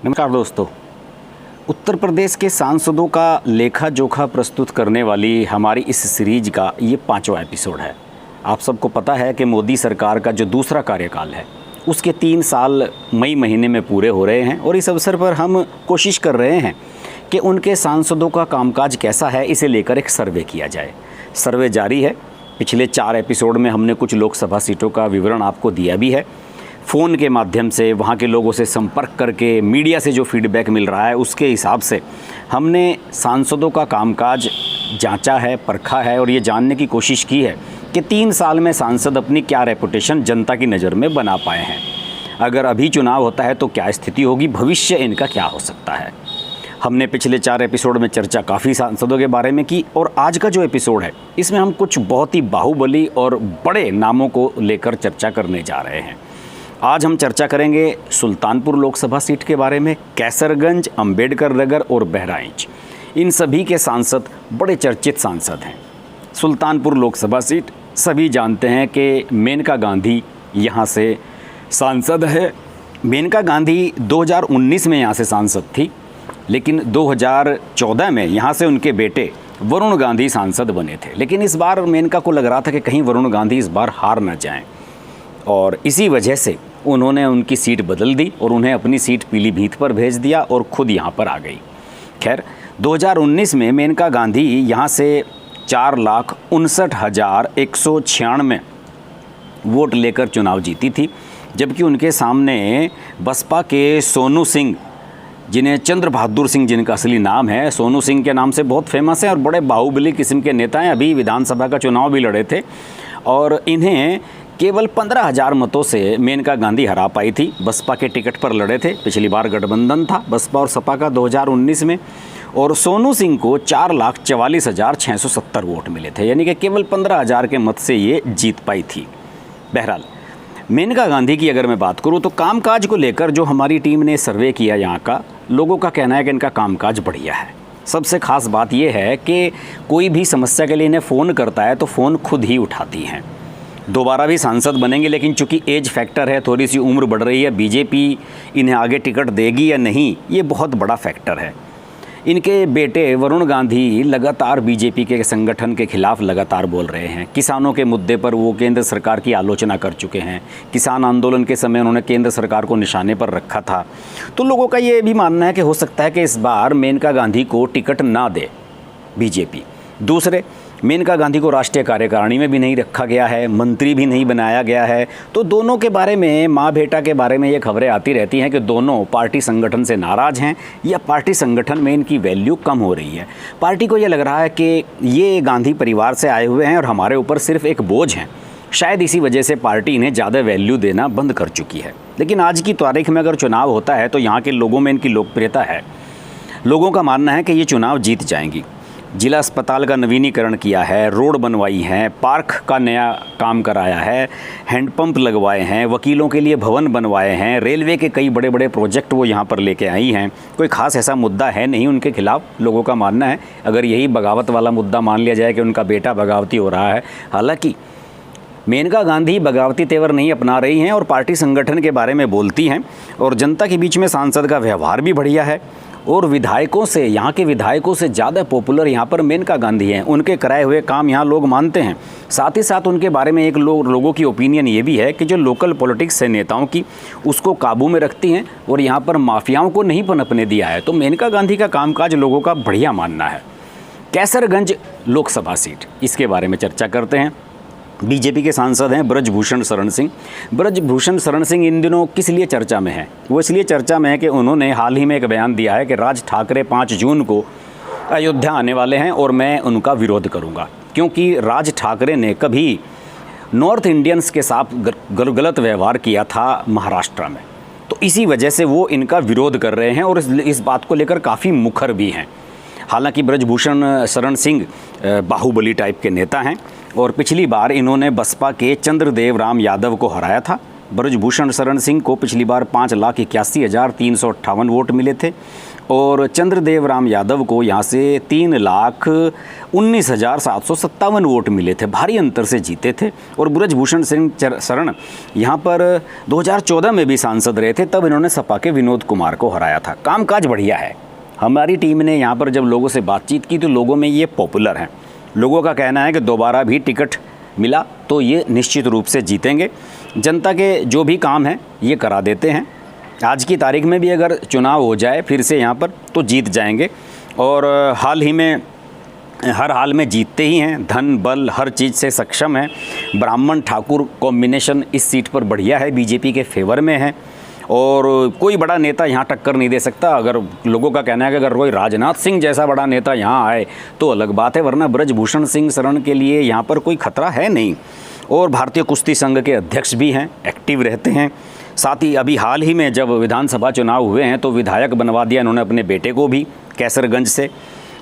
नमस्कार दोस्तों। उत्तर प्रदेश के सांसदों का लेखा जोखा प्रस्तुत करने वाली हमारी इस सीरीज का ये 5वां एपिसोड है। आप सबको पता है कि मोदी सरकार का जो दूसरा कार्यकाल है उसके 3 साल मई महीने में पूरे हो रहे हैं और इस अवसर पर हम कोशिश कर रहे हैं कि उनके सांसदों का कामकाज कैसा है इसे लेकर एक सर्वे किया जाए। सर्वे जारी है। पिछले 4 एपिसोड में हमने कुछ लोकसभा सीटों का विवरण आपको दिया भी है। फ़ोन के माध्यम से वहाँ के लोगों से संपर्क करके मीडिया से जो फीडबैक मिल रहा है उसके हिसाब से हमने सांसदों का कामकाज जांचा है, परखा है और ये जानने की कोशिश की है कि 3 साल में सांसद अपनी क्या रेपुटेशन जनता की नज़र में बना पाए हैं। अगर अभी चुनाव होता है तो क्या स्थिति होगी, भविष्य इनका क्या हो सकता है। हमने पिछले 4 एपिसोड में चर्चा काफ़ी सांसदों के बारे में की और आज का जो एपिसोड है इसमें हम कुछ बहुत ही बाहुबली और बड़े नामों को लेकर चर्चा करने जा रहे हैं। आज हम चर्चा करेंगे सुल्तानपुर लोकसभा सीट के बारे में। कैसरगंज, अंबेडकर नगर और बहराइच, इन सभी के सांसद बड़े चर्चित सांसद हैं। सुल्तानपुर लोकसभा सीट सभी जानते हैं कि मेनका गांधी यहाँ से सांसद है। मेनका गांधी 2019 में यहाँ से सांसद थी, लेकिन 2014 में यहाँ से उनके बेटे वरुण गांधी सांसद बने थे। लेकिन इस बार मेनका को लग रहा था कि कहीं वरुण गांधी इस बार हार ना जाएं और इसी वजह से उन्होंने उनकी सीट बदल दी और उन्हें अपनी सीट पीलीभीत पर भेज दिया और ख़ुद यहाँ पर आ गई। खैर, 2019 में मेनका गांधी यहाँ से 4,59,196 वोट लेकर चुनाव जीती थी, जबकि उनके सामने बसपा के सोनू सिंह, जिन्हें चंद्र बहादुर सिंह जिनका असली नाम है, सोनू सिंह के नाम से बहुत फेमस हैं और बड़े बाहुबली किस्म के नेता हैं। अभी विधानसभा का चुनाव भी लड़े थे और इन्हें केवल 15,000 मतों से मेनका गांधी हरा पाई थी। बसपा के टिकट पर लड़े थे। पिछली बार गठबंधन था बसपा और सपा का 2019 में, और सोनू सिंह को 4,44,670 वोट मिले थे, यानी कि केवल 15,000 के मत से ये जीत पाई थी। बहरहाल, मेनका गांधी की अगर मैं बात करूं तो कामकाज को लेकर जो हमारी टीम ने सर्वे किया, यहाँ का लोगों का कहना है कि इनका कामकाज बढ़िया है। सबसे खास बात यह है कि कोई भी समस्या के लिए इन्हें फ़ोन करता है तो फ़ोन खुद ही उठाती हैं। दोबारा भी सांसद बनेंगे, लेकिन चूंकि एज फैक्टर है, थोड़ी सी उम्र बढ़ रही है, बीजेपी इन्हें आगे टिकट देगी या नहीं, ये बहुत बड़ा फैक्टर है। इनके बेटे वरुण गांधी लगातार बीजेपी के संगठन के खिलाफ लगातार बोल रहे हैं। किसानों के मुद्दे पर वो केंद्र सरकार की आलोचना कर चुके हैं। किसान आंदोलन के समय उन्होंने केंद्र सरकार को निशाने पर रखा था। तो लोगों का ये भी मानना है कि हो सकता है कि इस बार मेनका गांधी को टिकट ना दे बीजेपी। दूसरे, मेनका गांधी को राष्ट्रीय कार्यकारिणी में भी नहीं रखा गया है, मंत्री भी नहीं बनाया गया है। तो दोनों के बारे में, माँ बेटा के बारे में ये खबरें आती रहती हैं कि दोनों पार्टी संगठन से नाराज़ हैं या पार्टी संगठन में इनकी वैल्यू कम हो रही है। पार्टी को ये लग रहा है कि ये गांधी परिवार से आए हुए हैं और हमारे ऊपर सिर्फ एक बोझ हैं। शायद इसी वजह से पार्टी इन्हें ज़्यादा वैल्यू देना बंद कर चुकी है। लेकिन आज की तारीख में अगर चुनाव होता है तो यहाँ के लोगों में इनकी लोकप्रियता है। लोगों का मानना है कि ये चुनाव जीत जाएंगी। जिला अस्पताल का नवीनीकरण किया है, रोड बनवाई हैं, पार्क का नया काम कराया है, हैंडपंप लगवाए हैं, वकीलों के लिए भवन बनवाए हैं, रेलवे के कई बड़े बड़े प्रोजेक्ट वो यहाँ पर लेके आई हैं। कोई ख़ास ऐसा मुद्दा है नहीं उनके खिलाफ, लोगों का मानना है। अगर यही बगावत वाला मुद्दा मान लिया जाए कि उनका बेटा बगावती हो रहा है, हालांकि मेनका गांधी बगावती तेवर नहीं अपना रही हैं और पार्टी संगठन के बारे में बोलती हैं और जनता के बीच में सांसद का व्यवहार भी बढ़िया है। और विधायकों से, यहाँ के विधायकों से ज़्यादा पॉपुलर यहाँ पर मेनका गांधी हैं। उनके कराए हुए काम यहाँ लोग मानते हैं। साथ ही साथ उनके बारे में एक लोगों की ओपिनियन ये भी है कि जो लोकल पॉलिटिक्स है नेताओं की, उसको काबू में रखती हैं और यहाँ पर माफियाओं को नहीं पनपने दिया है। तो मेनका गांधी का कामकाज लोगों का बढ़िया मानना है। कैसरगंज लोकसभा सीट, इसके बारे में चर्चा करते हैं। बीजेपी के सांसद हैं ब्रजभूषण शरण सिंह। ब्रजभूषण शरण सिंह इन दिनों किस लिए चर्चा में हैं? वो इसलिए चर्चा में है कि उन्होंने हाल ही में एक बयान दिया है कि राज ठाकरे 5 जून को अयोध्या आने वाले हैं और मैं उनका विरोध करूंगा, क्योंकि राज ठाकरे ने कभी नॉर्थ इंडियंस के साथ गलत व्यवहार किया था महाराष्ट्र में। तो इसी वजह से वो इनका विरोध कर रहे हैं और इस बात को लेकर काफ़ी मुखर भी हैं। हालांकि ब्रजभूषण शरण सिंह बाहुबली टाइप के नेता हैं और पिछली बार इन्होंने बसपा के चंद्रदेव राम यादव को हराया था। ब्रजभूषण शरण सिंह को पिछली बार 5,81,358 वोट मिले थे और चंद्रदेव राम यादव को यहाँ से 3,19,757 वोट मिले थे, भारी अंतर से जीते थे। और ब्रजभूषण सिंह शरण यहाँ पर 2014 में भी सांसद रहे थे, तब इन्होंने सपा के विनोद कुमार को हराया था। कामकाज बढ़िया है। हमारी टीम ने यहाँ पर जब लोगों से बातचीत की तो लोगों में ये पॉपुलर हैं। लोगों का कहना है कि दोबारा भी टिकट मिला तो ये निश्चित रूप से जीतेंगे। जनता के जो भी काम हैं ये करा देते हैं। आज की तारीख में भी अगर चुनाव हो जाए फिर से यहाँ पर तो जीत जाएंगे, और हर हाल में जीतते ही हैं। धन बल हर चीज़ से सक्षम है। ब्राह्मण ठाकुर कॉम्बिनेशन इस सीट पर बढ़िया है, बीजेपी के फेवर में है, और कोई बड़ा नेता यहाँ टक्कर नहीं दे सकता। अगर लोगों का कहना है कि अगर कोई राजनाथ सिंह जैसा बड़ा नेता यहाँ आए तो अलग बात है, वरना ब्रजभूषण सिंह शरण के लिए यहाँ पर कोई खतरा है नहीं। और भारतीय कुश्ती संघ के अध्यक्ष भी हैं, एक्टिव रहते हैं। साथ ही अभी हाल ही में जब विधानसभा चुनाव हुए हैं तो विधायक बनवा दिया इन्होंने अपने बेटे को भी कैसरगंज से,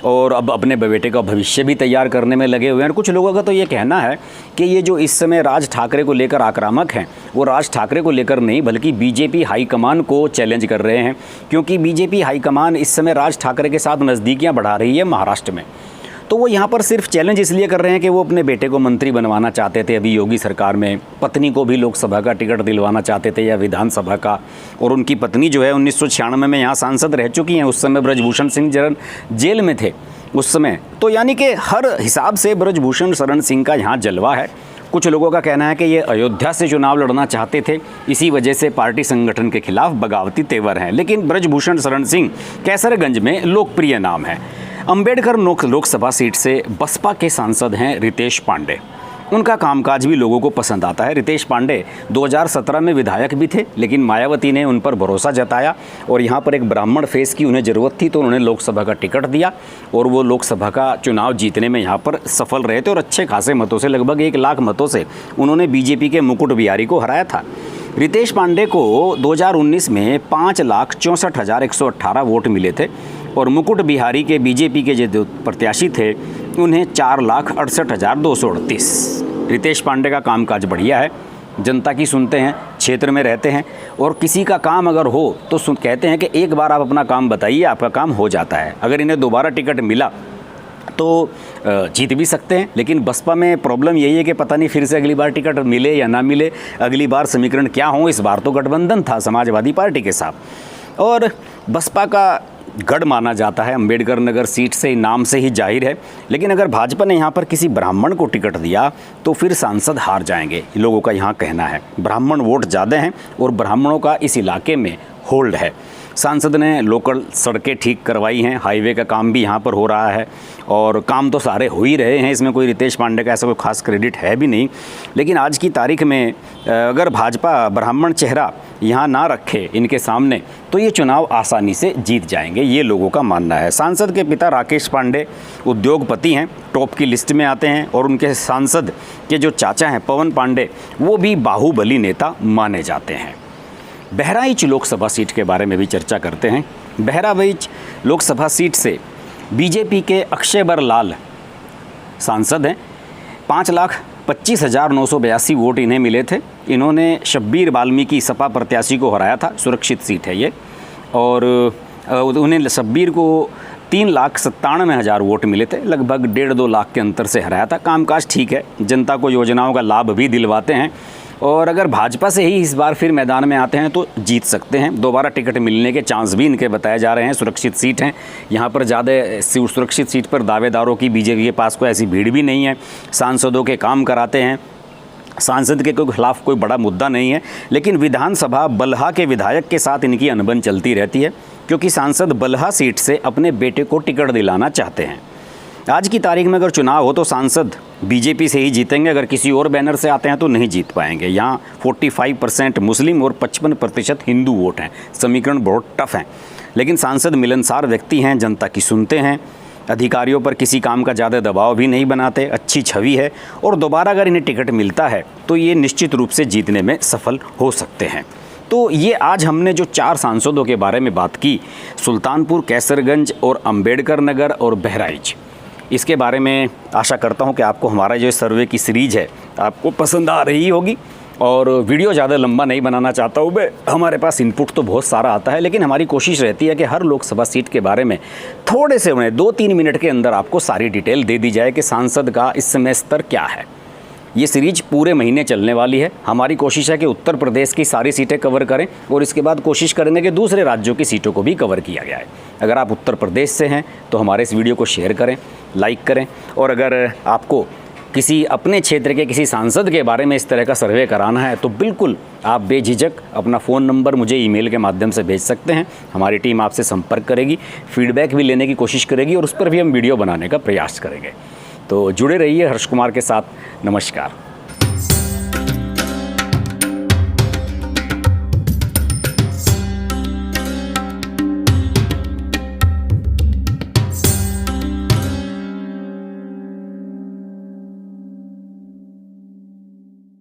और अब अपने बेटे का भविष्य भी तैयार करने में लगे हुए हैं। और कुछ लोगों का तो ये कहना है कि ये जो इस समय राज ठाकरे को लेकर आक्रामक हैं वो राज ठाकरे को लेकर नहीं बल्कि बीजेपी हाईकमान को चैलेंज कर रहे हैं, क्योंकि बीजेपी हाईकमान इस समय राज ठाकरे के साथ नज़दीकियाँ बढ़ा रही है महाराष्ट्र में। तो वो यहाँ पर सिर्फ चैलेंज इसलिए कर रहे हैं कि वो अपने बेटे को मंत्री बनवाना चाहते थे अभी योगी सरकार में, पत्नी को भी लोकसभा का टिकट दिलवाना चाहते थे या विधानसभा का, और उनकी पत्नी जो है 1996 में यहाँ सांसद रह चुकी हैं। उस समय ब्रजभूषण सिंह शरण जेल में थे उस समय। तो यानी कि हर हिसाब से ब्रजभूषण शरण सिंह का यहाँ जलवा है। कुछ लोगों का कहना है कि ये अयोध्या से चुनाव लड़ना चाहते थे, इसी वजह से पार्टी संगठन के खिलाफ बगावती तेवर हैं। लेकिन ब्रजभूषण शरण सिंह कैसरगंज में लोकप्रिय नाम है। अंबेडकर लोकसभा सीट से बसपा के सांसद हैं रितेश पांडे। उनका कामकाज भी लोगों को पसंद आता है। रितेश पांडे 2017 में विधायक भी थे, लेकिन मायावती ने उन पर भरोसा जताया और यहाँ पर एक ब्राह्मण फेस की उन्हें ज़रूरत थी तो उन्होंने लोकसभा का टिकट दिया और वो लोकसभा का चुनाव जीतने में यहाँ पर सफल रहे थे और अच्छे खासे मतों से, लगभग 1 लाख मतों से उन्होंने बीजेपी के मुकुट बिहारी को हराया था। रितेश पांडे को 2019 में 5,64,118 वोट मिले थे और मुकुट बिहारी के बीजेपी के जो प्रत्याशी थे उन्हें 4,68,238। रितेश पांडे का कामकाज बढ़िया है, जनता की सुनते हैं, क्षेत्र में रहते हैं और किसी का काम अगर हो तो कहते हैं कि एक बार आप अपना काम बताइए, आपका काम हो जाता है। अगर इन्हें दोबारा टिकट मिला तो जीत भी सकते हैं। लेकिन बसपा में प्रॉब्लम यही है कि पता नहीं फिर से अगली बार टिकट मिले या ना मिले, अगली बार समीकरण क्या हो। इस बार तो गठबंधन था समाजवादी पार्टी के साथ और बसपा का गढ़ माना जाता है अंबेडकर नगर सीट से, नाम से ही जाहिर है। लेकिन अगर भाजपा ने यहाँ पर किसी ब्राह्मण को टिकट दिया तो फिर सांसद हार जाएंगे, लोगों का यहाँ कहना है। ब्राह्मण वोट ज़्यादा हैं और ब्राह्मणों का इस इलाके में होल्ड है। सांसद ने लोकल सड़कें ठीक करवाई हैं, हाईवे का काम भी यहाँ पर हो रहा है और काम तो सारे हो ही रहे हैं। इसमें कोई रितेश पांडे का ऐसा कोई खास क्रेडिट है भी नहीं। लेकिन आज की तारीख में अगर भाजपा ब्राह्मण चेहरा यहाँ ना रखे इनके सामने तो ये चुनाव आसानी से जीत जाएंगे, ये लोगों का मानना है। सांसद के पिता राकेश पांडे उद्योगपति हैं, टॉप की लिस्ट में आते हैं और उनके सांसद के जो चाचा हैं पवन पांडे वो भी बाहुबली नेता माने जाते हैं। बहराइच लोकसभा सीट के बारे में भी चर्चा करते हैं। बहराइच लोकसभा सीट से बीजेपी के अक्षयबर लाल सांसद हैं। 5,25,982 वोट इन्हें मिले थे। इन्होंने शब्बीर वाल्मीकि सपा प्रत्याशी को हराया था, सुरक्षित सीट है ये, और उन्हें शब्बीर को 3,97,000 वोट मिले थे, लगभग 1.5-2 लाख के अंतर से हराया था। कामकाज ठीक है, जनता को योजनाओं का लाभ भी दिलवाते हैं और अगर भाजपा से ही इस बार फिर मैदान में आते हैं तो जीत सकते हैं। दोबारा टिकट मिलने के चांस भी इनके बताए जा रहे हैं। सुरक्षित सीट हैं, यहाँ पर ज़्यादा सुरक्षित सीट पर दावेदारों की बीजेपी के पास कोई ऐसी भीड़ भी नहीं है। सांसदों के काम कराते हैं, सांसद के खिलाफ कोई बड़ा मुद्दा नहीं है। लेकिन विधानसभा बल्हा के विधायक के साथ इनकी अनबन चलती रहती है क्योंकि सांसद बल्हा सीट से अपने बेटे को टिकट दिलाना चाहते हैं। आज की तारीख में अगर चुनाव हो तो सांसद बीजेपी से ही जीतेंगे, अगर किसी और बैनर से आते हैं तो नहीं जीत पाएंगे। यहाँ 45% मुस्लिम और 55% हिंदू वोट हैं, समीकरण बहुत टफ हैं। लेकिन सांसद मिलनसार व्यक्ति हैं, जनता की सुनते हैं, अधिकारियों पर किसी काम का ज़्यादा दबाव भी नहीं बनाते, अच्छी छवि है और दोबारा अगर इन्हें टिकट मिलता है तो ये निश्चित रूप से जीतने में सफल हो सकते हैं। तो ये आज हमने जो 4 सांसदों के बारे में बात की, सुल्तानपुर, कैसरगंज और अंबेडकर नगर और बहराइच, इसके बारे में आशा करता हूं कि आपको हमारा जो सर्वे की सीरीज़ है आपको पसंद आ रही होगी। और वीडियो ज़्यादा लंबा नहीं बनाना चाहता हूँ मैं। हमारे पास इनपुट तो बहुत सारा आता है, लेकिन हमारी कोशिश रहती है कि हर लोकसभा सीट के बारे में थोड़े से उन्हें 2-3 मिनट के अंदर आपको सारी डिटेल दे दी जाए कि सांसद का इस समय स्तर क्या है। ये सीरीज पूरे महीने चलने वाली है। हमारी कोशिश है कि उत्तर प्रदेश की सारी सीटें कवर करें और इसके बाद कोशिश करेंगे कि दूसरे राज्यों की सीटों को भी कवर किया जाए। अगर आप उत्तर प्रदेश से हैं तो हमारे इस वीडियो को शेयर करें, लाइक करें, और अगर आपको किसी अपने क्षेत्र के किसी सांसद के बारे में इस तरह का सर्वे कराना है तो बिल्कुल आप बेझिझक अपना फ़ोन नंबर मुझे ईमेल के माध्यम से भेज सकते हैं। हमारी टीम आपसे संपर्क करेगी, फीडबैक भी लेने की कोशिश करेगी और उस पर भी हम वीडियो बनाने का प्रयास करेंगे। तो जुड़े रहिए हर्ष कुमार के साथ। नमस्कार।